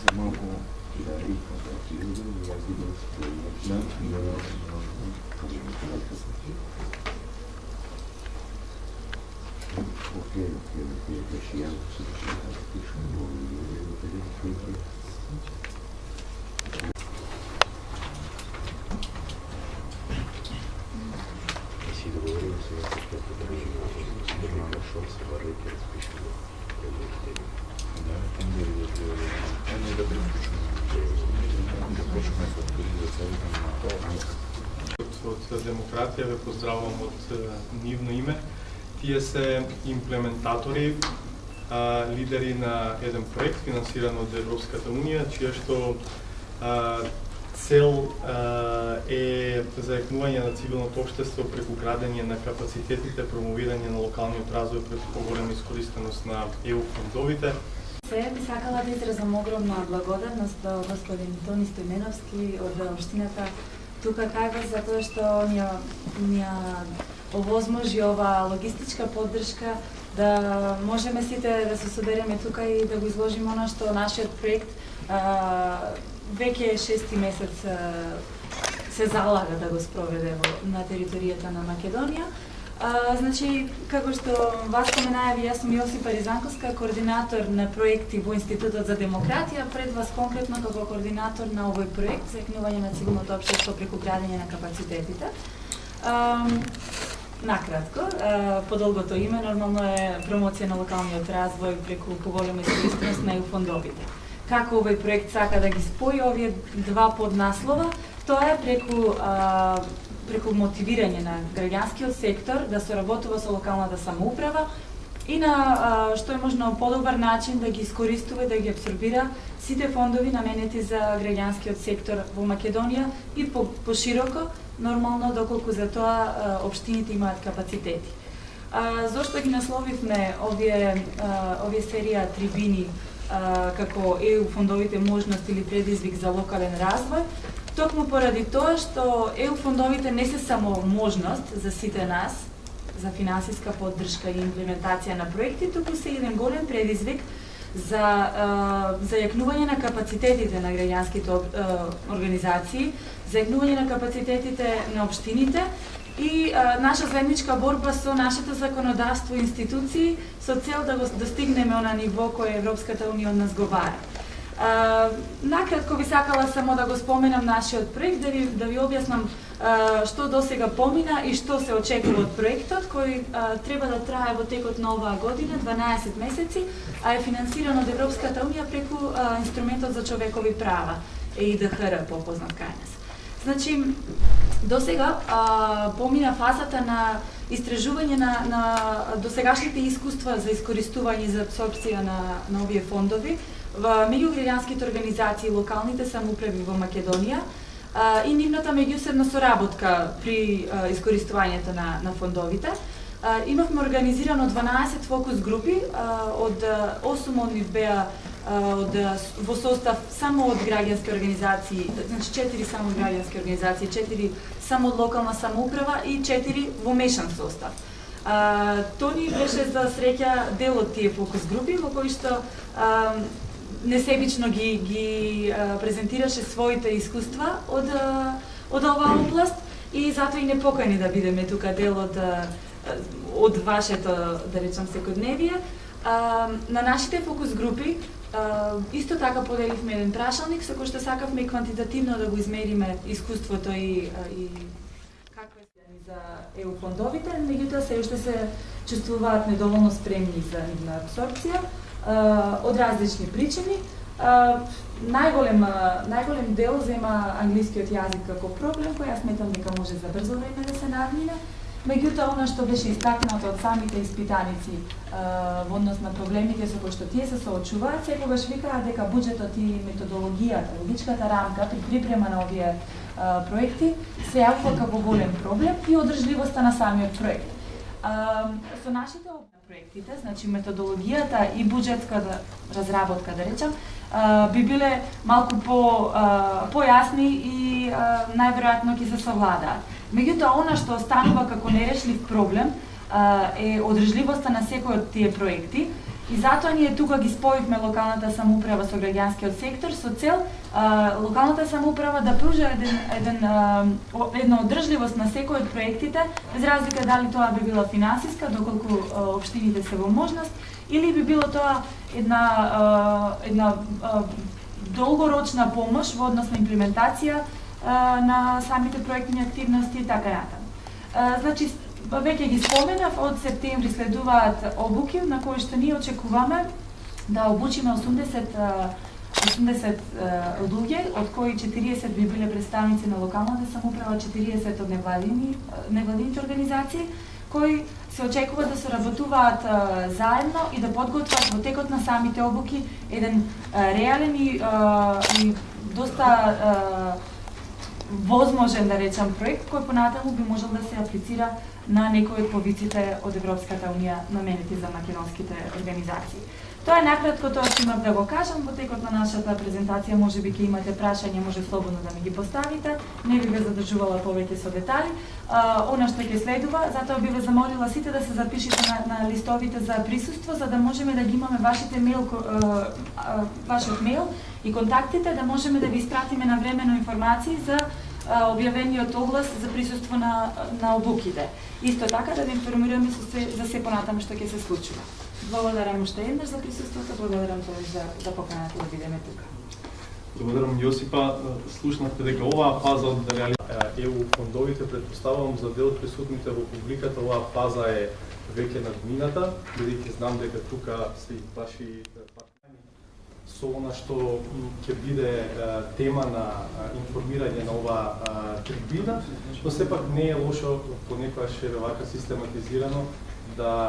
За малко и си договорим сега, защото шоу се вървите, разпишем да, там да не да приключваме. Да почваме с открити за целите на Од демократија ве поздравувам од нивно име. Тие се имплементатори, лидери на еден проект финансиран од Европската Унија, чија што цел е зајакнување на цивилното општество преку градење на капацитетите, промовирање на локалниот развој преку поголема искористеност на ЕУ фондовите. Се би сакала да изразам огромна благодарност до господин Тони Стојменовски од општината тука кај вас, затоа што ни овозможи ова логистичка поддршка да можеме сите да се собереме тука и да го изложиме она што нашиот проект веќе 6 месец се залага да го спроведе на територијата на Македонија. Значи, како што вас споменаја, јас сум Јосипа Ризанковска, координатор на проекти во Институтот за демократија, пред вас конкретно како координатор на овој проект за зајакнување на цивилното општество преку градење на капацитетите. Накратко, подолгото име нормално е промоција на локалниот развој преку поголема искористеност на ЕУ фондовите. Како овој проект сака да ги спои овие два поднаслова, тоа е преку мотивирање на граѓанскиот сектор да соработува со локалната самоуправа и на што е можно подобар начин да ги искористува и да ги абсорбира сите фондови наменети за граѓанскиот сектор во Македонија и пошироко, нормално доколку за тоа општините имаат капацитети. Зошто ги насловивме овие серија трибини како ЕУ фондовите можности или предизвик за локален развој? Токму поради тоа што ЕУ фондовите не се само можност за сите нас, за финансиска поддршка и имплементација на проекти, туку се еден голем предизвик за зајакнување на капацитетите на граѓанските организации, зајакнување на капацитетите на општините и наша заедничка борба со нашето законодавство и институции со цел да го достигнеме на ниво кој Европската Унија од нас го бара. Накратко би сакала само да го споменам нашиот проект, да ви објаснам што досега помина и што се очекува од проектот, кој треба да трае во текот на оваа година, 12 месеци, а е финансиран од Европската Унија преку инструментот за човекови права, ЕИДХР попознат кај нас. Значи, досега помина фазата на истражување на досегашните искуства за искористување и за апсорбција на овие фондови меѓу граѓанските организации и локалните самоуправи во Македонија и нивната меѓусебна соработка при искористувањето на фондовите. Имавме организирано 12 фокус групи, од 8 од нив беа во состав само од граѓански организации, значи 4 само од граѓански организации, 4 само од локална самоуправа и 4 во мешан состав. Тони беше за среќа дел од тие фокус групи во кои што несебично ги презентираше своите искуства од оваа област и затоа и не покани да бидеме тука дел од вашето, да речам, секојдневие. На нашите фокус групи исто така поделивме еден прашалник со кој што сакавме квантитативно да го измериме искуството и каква е за ЕУ фондовите, меѓутоа се уште се чувствуваат недоволно спремни за нивна апсорбција од различни причини. Најголем дел зема англискиот јазик како проблем, кој јас сметам дека може за брзо време да се надмине. Меѓутоа, она што беше истакнато од самите испитаници во однос на проблемите со кои што тие се соочуваат, секогаш викаат дека буџетот и методологијата, логичката рамка при припрема на овие проекти се јавува како голем проблем и одржливоста на самиот проект. Со нашите проектите, значи методологијата и буџетската разработка, да речам, би биле малку појасни и најверојатно ќе се совладаат. Меѓутоа, она што останува како нерешлив проблем е одржливоста на секој од тие проекти. И затоа ние тука ги споивме локалната самоуправа со граѓанскиот сектор со цел локалната самоуправа да пружа една одржливост на секој од проектите, без разлика дали тоа би била финансиска, доколку општините се во можност, или би било тоа една долгорочна помош во однос на имплементација на самите проектни активности и така натаму. Значи, веќе ги споменав, од септември следуваат обуки на кои што ние очекуваме да обучиме 80 луѓе, од кои 40 би биле представници на локалната самоуправа, 40 од невладините организации, кои се очекува да се работуваат заедно и да подготват во текот на самите обуки еден реален и доста возможен, да речам, проект кој понатаму би можел да се аплицира на некои од повиците од Европската унија наменети за македонските организации. Тоа е накратко тоа што имав да го кажам. Во текот на нашата презентација можеби ќе имате прашања, може слободно да ми ги поставите. Не би ве задржувала повеќе со детали. Она што ќе следува, затоа би ве замолила сите да се запишите на листовите за присуство, за да можеме да ги имаме вашиот мејл и контактите, да можеме да ви испратиме навремено информации за објавениот оглас за присуство на обуките. Исто така да ви информираме за се понатаму што ќе се случува. Благодарам уште еднаш за присуството, благодарам за поканата да бидеме тука. Благодарам, Јосипа. Слушнавте дека оваа фаза од ЕУ фондовите, претпоставувам за дел од присутните во публиката, оваа фаза е веќе надмината, бидејќи знам дека тука се и ваши партнери со она што ќе биде тема на информирање на оваа трибина, но сепак не е лошо понекогаш вака систематизирано да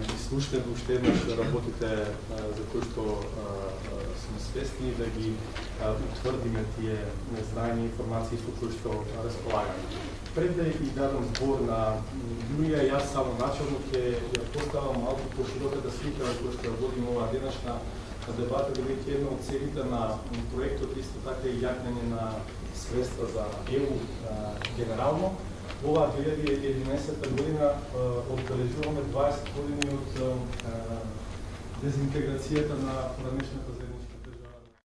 ги слушате уште еднаш работите за кои што сме свесни, да ги утврдиме тие незнаени информации со кои што располагаме. Пред да и дадам збор на Јулија, јас само начелно ќе ја поставам малку пошироката слика која што водиме оваа денешна дебата, бидејќи една од целите на проектот исто така и јакнење на средства за ЕУ генерално. Ова 2011 година одбележуваме 20 години од дезинтеграцијата на поранешната заедница